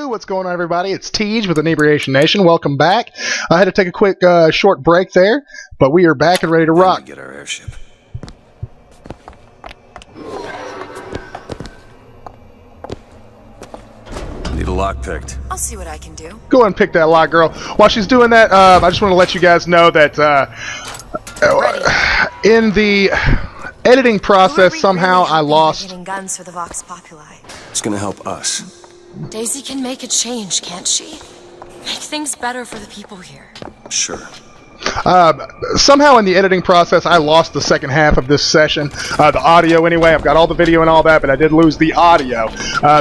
What's going on, everybody? It's Tej with Inebriation Nation. Welcome back. I had to take a quick short break there, but we are back and ready to rock. Get our airship. Need a lock picked. I'll see what I can do. Go ahead and pick that lock, girl. While she's doing that, I just want to let you guys know that in the editing process, somehow I lost. Getting guns for the Vox Populi. It's gonna help us. Daisy can make a change, can't she? Make things better for the people here. Sure. Somehow in the editing process, I lost the second half of this session. The audio, anyway. I've got all the video and all that, but I did lose the audio.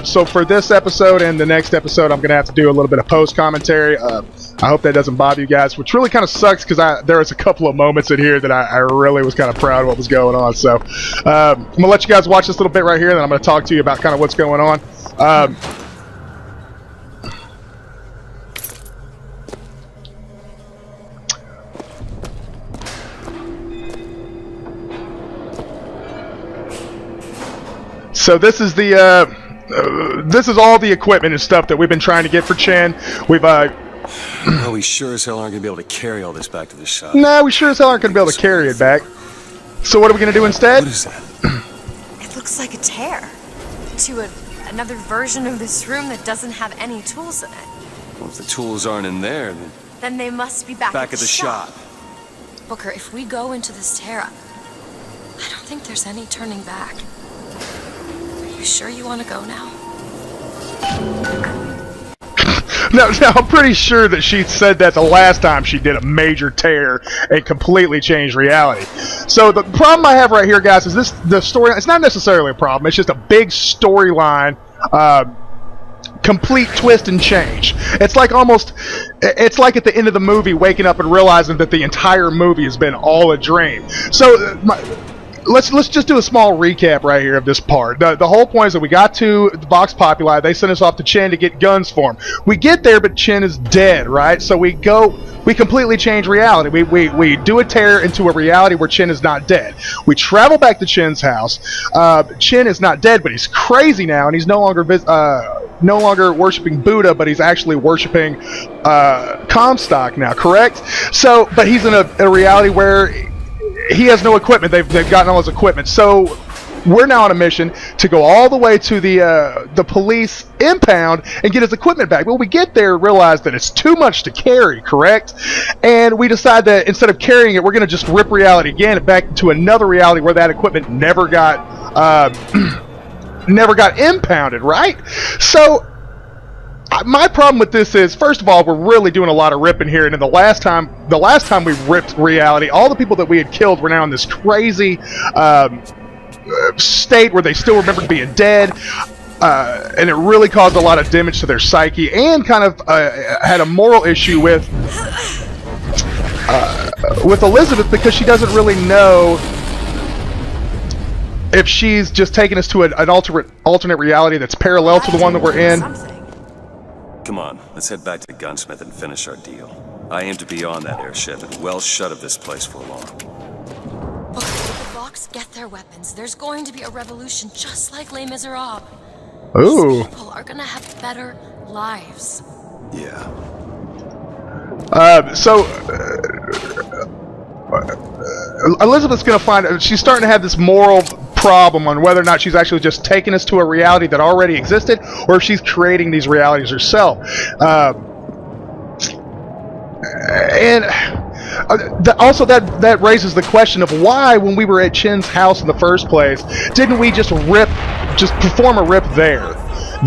So for this episode and the next episode, I'm going to have to do a little bit of post-commentary. I hope that doesn't bother you guys, which really kind of sucks because there was a couple of moments in here that I really was kind of proud of what was going on. So I'm going to let you guys watch this little bit right here, and then I'm going to talk to you about kind of what's going on. So this is this is all the equipment and stuff that we've been trying to get for Chen. We've Well, we sure as hell aren't gonna be able to carry all this back to the shop. No, we sure as hell aren't gonna be able to carry it back. So what are we gonna do instead? What is that? It looks like a tear to another version of this room that doesn't have any tools in it. Well, if the tools aren't in there, Then they must be back at the shop. Booker, if we go into this tear, I don't think there's any turning back. You sure you want to go now? No, I'm pretty sure that she said that the last time she did a major tear and completely changed reality. So the problem I have right here, guys, is the story. It's not necessarily a problem. It's just a big storyline, complete twist and change. It's like it's like at the end of the movie, waking up and realizing that the entire movie has been all a dream. So Let's just do a small recap right here of this part. The whole point is that we got to the Vox Populi. They sent us off to Chen to get guns for him. We get there, but Chen is dead, right? So we completely change reality. We do a tear into a reality where Chen is not dead. We travel back to Chen's house. Chen is not dead, but he's crazy now, and he's no longer worshiping Buddha, but he's actually worshiping Comstock now, correct? So, but he's in a reality where he has no equipment. They've gotten all his equipment. So we're now on a mission to go all the way to the police impound and get his equipment back. Well, we get there and realize that it's too much to carry, correct? And we decide that instead of carrying it, we're going to just rip reality again back to another reality where that equipment never got impounded, right? So my problem with this is, first of all, we're really doing a lot of ripping here, and in the last time we ripped reality, all the people that we had killed were now in this crazy state where they still remembered being dead, and it really caused a lot of damage to their psyche, and kind of had a moral issue with Elizabeth, because she doesn't really know if she's just taking us to an alternate reality that's parallel to the one that we're in. Come on, let's head back to Gunsmith and finish our deal. I aim to be on that airship and well shut of this place for long. Look, if the Vox get their weapons, there's going to be a revolution just like Les Miserables. Ooh. These people are gonna have better lives. Yeah. Elizabeth's gonna find, she's starting to have this moral problem on whether or not she's actually just taking us to a reality that already existed, or if she's creating these realities herself. Also that raises the question of why, when we were at Chen's house in the first place, didn't we just perform a rip there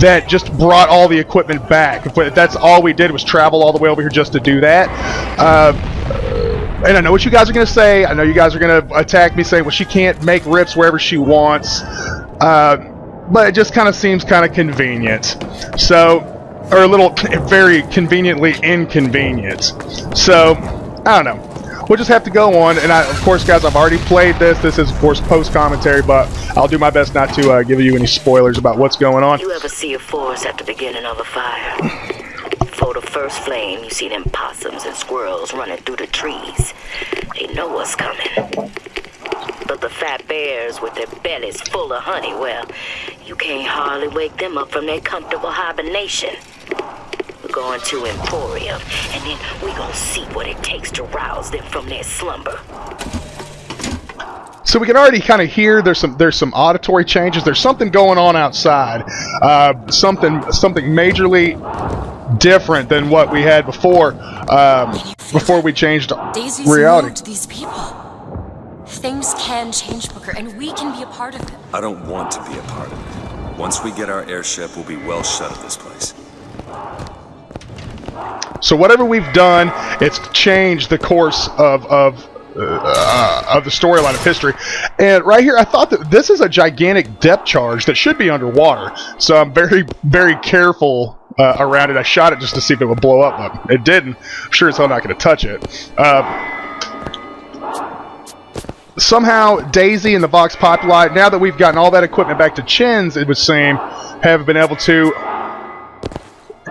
that just brought all the equipment back? If that's all we did was travel all the way over here just to do that. And I know what you guys are going to say. I know you guys are going to attack me saying, well, she can't make rips wherever she wants. But it just kind of seems kind of convenient. So, or a little very conveniently inconvenient. So, I don't know. we'll just have to go on. And of course, guys, I've already played this. This is, of course, post-commentary, but I'll do my best not to give you any spoilers about what's going on. You ever see a forest at the beginning of a fire? Before the first flame, you see them possums and squirrels running through the trees. They know what's coming. But the fat bears with their bellies full of honey, well, you can't hardly wake them up from their comfortable hibernation. We're going to Emporium, and then we're gonna see what it takes to rouse them from their slumber. So we can already kind of hear there's some auditory changes. There's something going on outside. Something majorly different than what we had before. Before we changed Daisy's reality. moved these people. Things can change, Booker, and we can be a part of it. I don't want to be a part of it. Once we get our airship, we'll be well shut of this place. So whatever we've done, it's changed the course of the storyline of history. And right here, I thought that this is a gigantic depth charge that should be underwater. So I'm very, very careful around it. I shot it just to see if it would blow up, but it didn't. I'm sure as hell not going to touch it. Somehow, Daisy and the Vox Populi, now that we've gotten all that equipment back to Chin's, it would seem, have been able to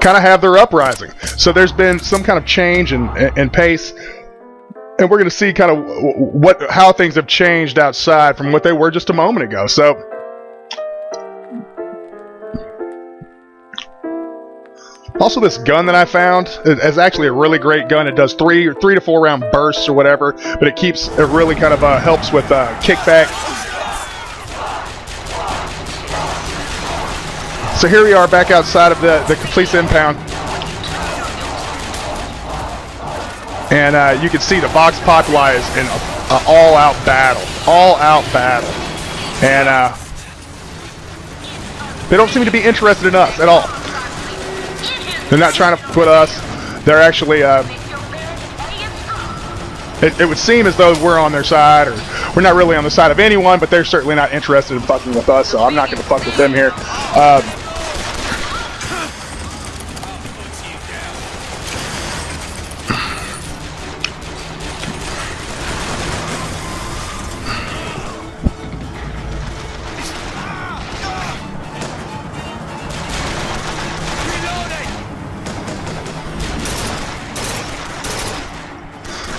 kind of have their uprising. So there's been some kind of change in pace, and we're going to see kind of how things have changed outside from what they were just a moment ago. So also, this gun that I found is actually a really great gun. It does three to 4 round bursts or whatever, but it really kind of helps with kickback. So here we are back outside of the police impound. And you can see the Vox Populi is in an all-out battle. All-out battle. And they don't seem to be interested in us at all. They're not trying to put us. They're actually, it would seem as though we're on their side, or we're not really on the side of anyone, but they're certainly not interested in fucking with us, so I'm not going to fuck with them here.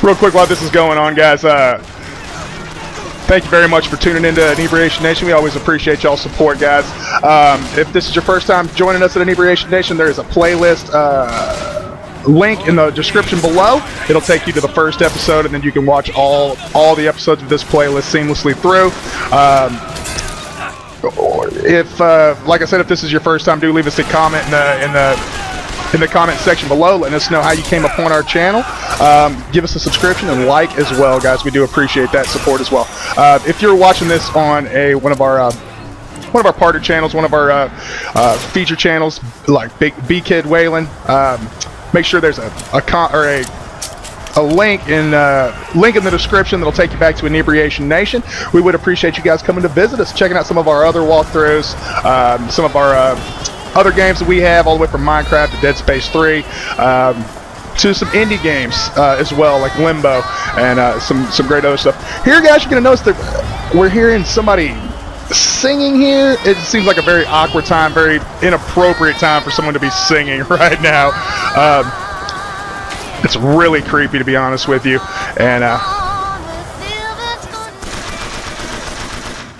Real quick while this is going on, guys, thank you very much for tuning into Inebriation Nation. We always appreciate y'all's support, guys. If this is your first time joining us at Inebriation Nation, there is a playlist link in the description below. It'll take you to the first episode, and then you can watch all the episodes of this playlist seamlessly through. Like I said, if this is your first time, do leave us a comment in the comment section below, letting us know how you came upon our channel. Give us a subscription and like as well, guys. We do appreciate that support as well. If you're watching this on one of our partner channels, one of our feature channels like B Kid Whalen, make sure there's a link in the description that'll take you back to Inebriation Nation. We would appreciate you guys coming to visit us, checking out some of our other walkthroughs, some of our other games that we have, all the way from Minecraft to Dead Space 3, to some indie games as well, like Limbo, and some great other stuff. Here, guys, you're going to notice that we're hearing somebody singing here. It seems like a very awkward time, very inappropriate time for someone to be singing right now. It's really creepy, to be honest with you. And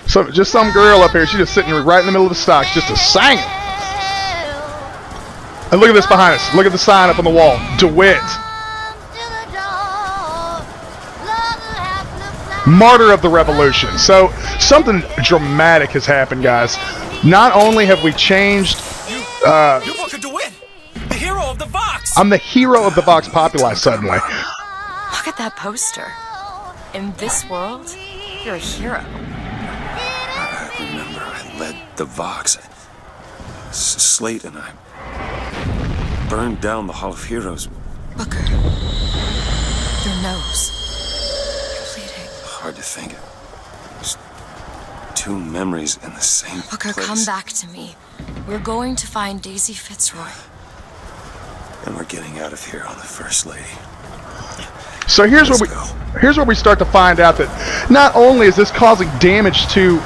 so just some girl up here, she's just sitting right in the middle of the stocks, just a singing. And look at this behind us. Look at the sign up on the wall. DeWitt. Martyr of the Revolution. So something dramatic has happened, guys. Not only have we changed... You're Booker DeWitt, the hero of the Vox. I'm the hero of the Vox Populi suddenly. Look at that poster. In this world, you're a hero. I remember I led the Vox. Slate and I burned down the Hall of Heroes. Booker, your nose. You're bleeding. Hard to think. There's two memories in the same Booker, place. come back to me. We're going to find Daisy Fitzroy. And we're getting out of here on the First Lady. So here's Let's where go. here's where we start to find out that not only is this causing damage to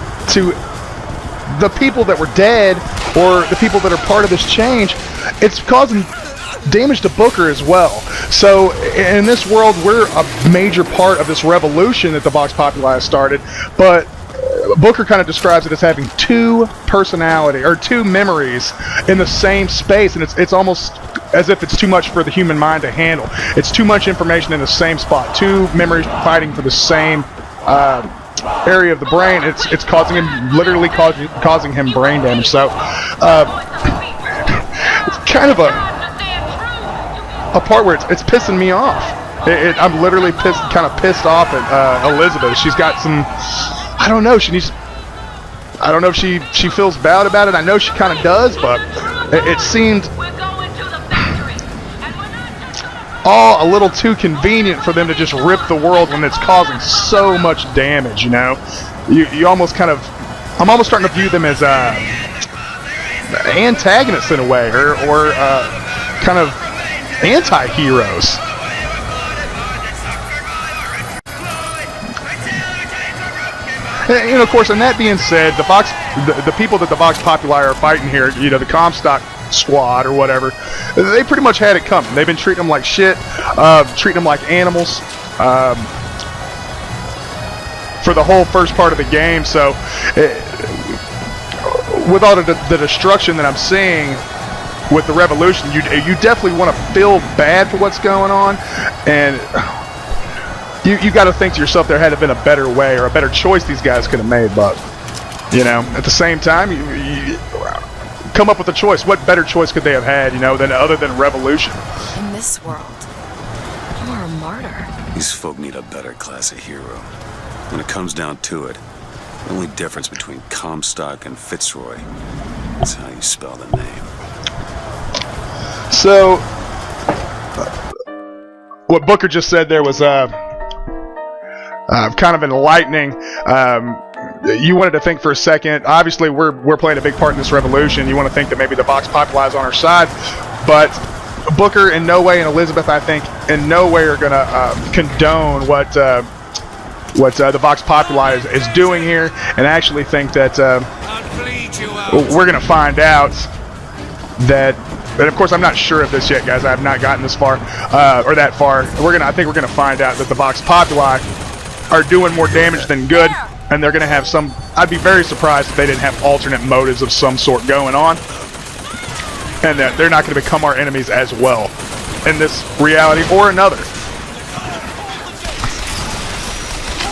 the people that were dead or the people that are part of this change, it's causing damage to Booker as well. So in this world, we're a major part of this revolution that the Vox Populi has started, but Booker kind of describes it as having two memories in the same space, and it's almost as if it's too much for the human mind to handle. It's too much information in the same spot. Two memories fighting for the same area of the brain. It's causing him, literally causing him brain damage. So it's kind of a part where it's pissing me off. I'm literally kind of pissed off at Elizabeth. She's got some, I don't know, I don't know if she feels bad about it. I know she kind of does, but it seemed all a little too convenient for them to just rip the world when it's causing so much damage, you know? You almost kind of, I'm almost starting to view them as antagonists in a way, or kind of anti-heroes. And of course, and that being said, the people that the Vox Populi are fighting here, you know, the Comstock squad or whatever, they pretty much had it coming. They've been treating them like shit, treating them like animals for the whole first part of the game. So with all the destruction that I'm seeing with the revolution, you definitely want to feel bad for what's going on, and you got to think to yourself, there had to have been a better way or a better choice these guys could have made. But you know, at the same time, you come up with a choice. What better choice could they have had, you know, other than revolution? In this world, you are a martyr. These folk need a better class of hero. When it comes down to it, the only difference between Comstock and Fitzroy is how you spell the name. So, what Booker just said there was kind of enlightening. You wanted to think for a second. Obviously, we're playing a big part in this revolution. You want to think that maybe the Vox Populi is on our side, but Booker in no way, and Elizabeth, I think, in no way are going to condone what the Vox Populi is doing here, and I actually think that we're going to find out that. And of course, I'm not sure of this yet, guys. I have not gotten this far, or that far. I think we're gonna find out that the Vox Populi are doing more damage than good, and they're gonna have some. I'd be very surprised if they didn't have alternate motives of some sort going on, and that they're not gonna become our enemies as well in this reality or another.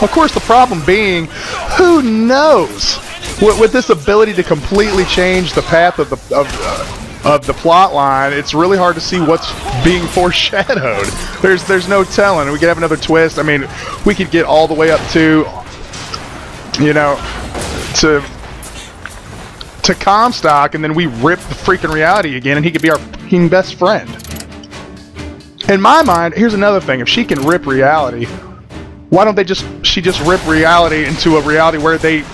Of course, the problem being, who knows? With this ability to completely change the path of the plot line, it's really hard to see what's being foreshadowed. There's no telling. We could have another twist. I mean, we could get all the way up to, you know, to Comstock, and then we rip the freaking reality again, and he could be our fucking best friend. In my mind, here's another thing: if she can rip reality, why don't she just rip reality into a reality where the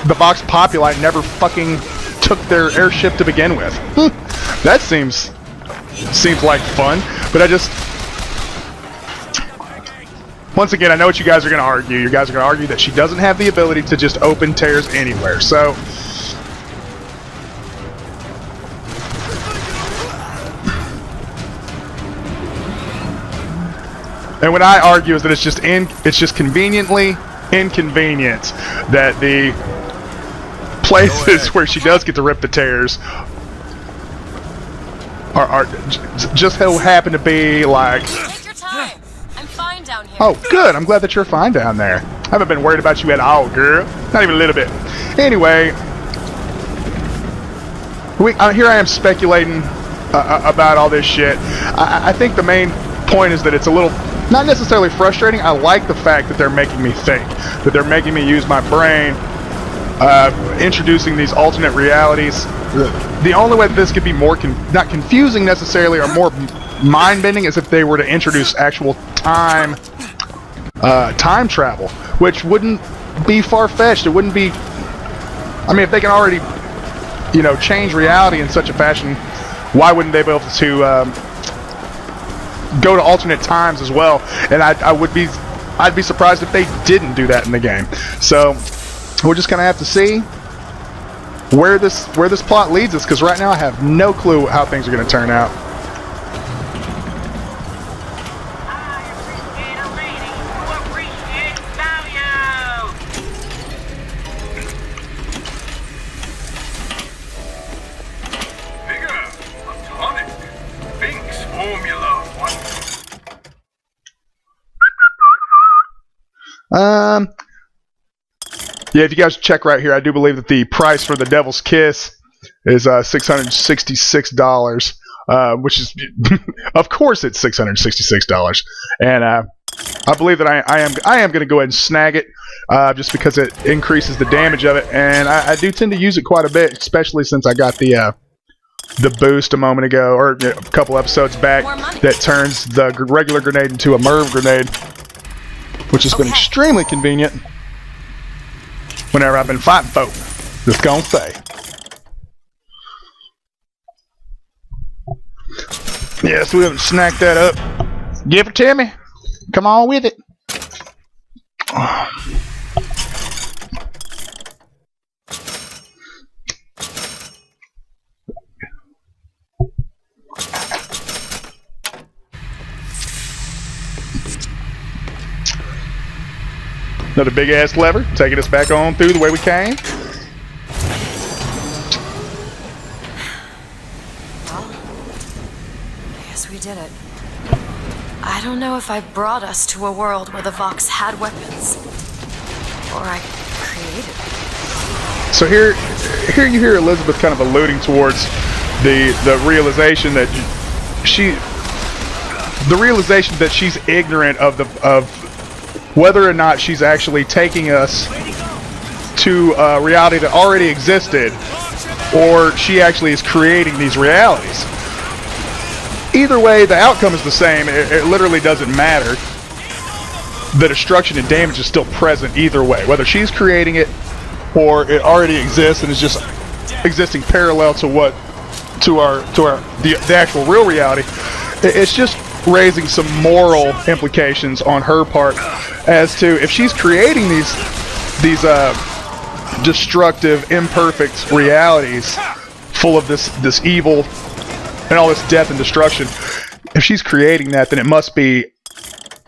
Vox Populi never fucking took their airship to begin with? That seems like fun, but once again, I know what you guys are going to argue. You guys are going to argue that she doesn't have the ability to just open tears anywhere. So, and what I argue is that it's just conveniently inconvenient that the places where she does get to rip the tears are just so happen to be like. Take your time. I'm fine down here. Oh, good. I'm glad that you're fine down there. I haven't been worried about you at all, girl. Not even a little bit. Anyway, here I am speculating about all this shit. I think the main point is that it's a little, not necessarily frustrating. I like the fact that they're making me think, that they're making me use my brain, introducing these alternate realities. The only way that this could be more not confusing necessarily, or more mind-bending, is if they were to introduce actual time travel, which wouldn't be far-fetched. It wouldn't be. I mean, if they can already, you know, change reality in such a fashion, why wouldn't they be able to go to alternate times as well? And I would be I'd be surprised if they didn't do that in the game. So we're just gonna have to see where this plot leads us, because right now I have no clue how things are gonna turn out. Yeah, if you guys check right here, I do believe that the price for the Devil's Kiss is $666, which is, of course, it's $666, and I believe that I am going to go ahead and snag it, just because it increases the damage of it, and I do tend to use it quite a bit, especially since I got the boost a moment ago, or a couple episodes back, that turns the regular grenade into a MERV grenade, which has been extremely convenient whenever I've been fighting folk. Just gonna say. Yeah, so we haven't snacked that up. Give it to me. Come on with it. Another big ass lever, taking us back on through the way we came. Well, I guess we did it. I don't know if I brought us to a world where the Vox had weapons, or I created them. So here you hear Elizabeth kind of alluding towards the realization that she's ignorant of whether or not she's actually taking us to a reality that already existed, or she actually is creating these realities. Either way, the outcome is the same. It literally doesn't matter. The destruction and damage is still present either way, whether she's creating it or it already exists and is just existing parallel to the actual real reality. It's just raising some moral implications on her part as to if she's creating these destructive, imperfect realities full of this evil and all this death and destruction. If she's creating that, then it must be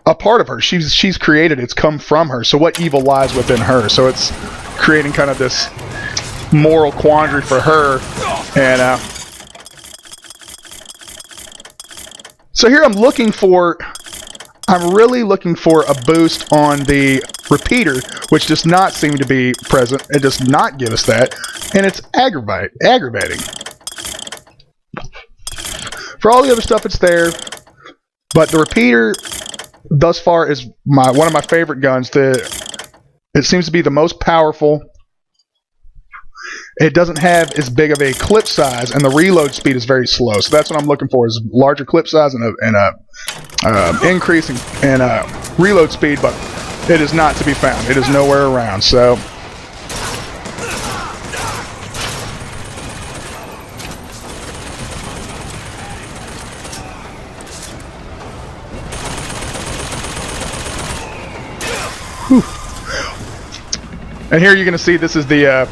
a part of her. She's created it. It's come from her. So what evil lies within her? So it's creating kind of this moral quandary for her. And so here I'm really looking for a boost on the repeater, which does not seem to be present. It does not give us that, and it's aggravating. For all the other stuff, it's there, but the repeater thus far is one of my favorite guns. It seems to be the most powerful. It doesn't have as big of a clip size, and the reload speed is very slow. So that's what I'm looking for: is larger clip size and a increase in reload speed. But it is not to be found. It is nowhere around. So. And here you're going to see this is the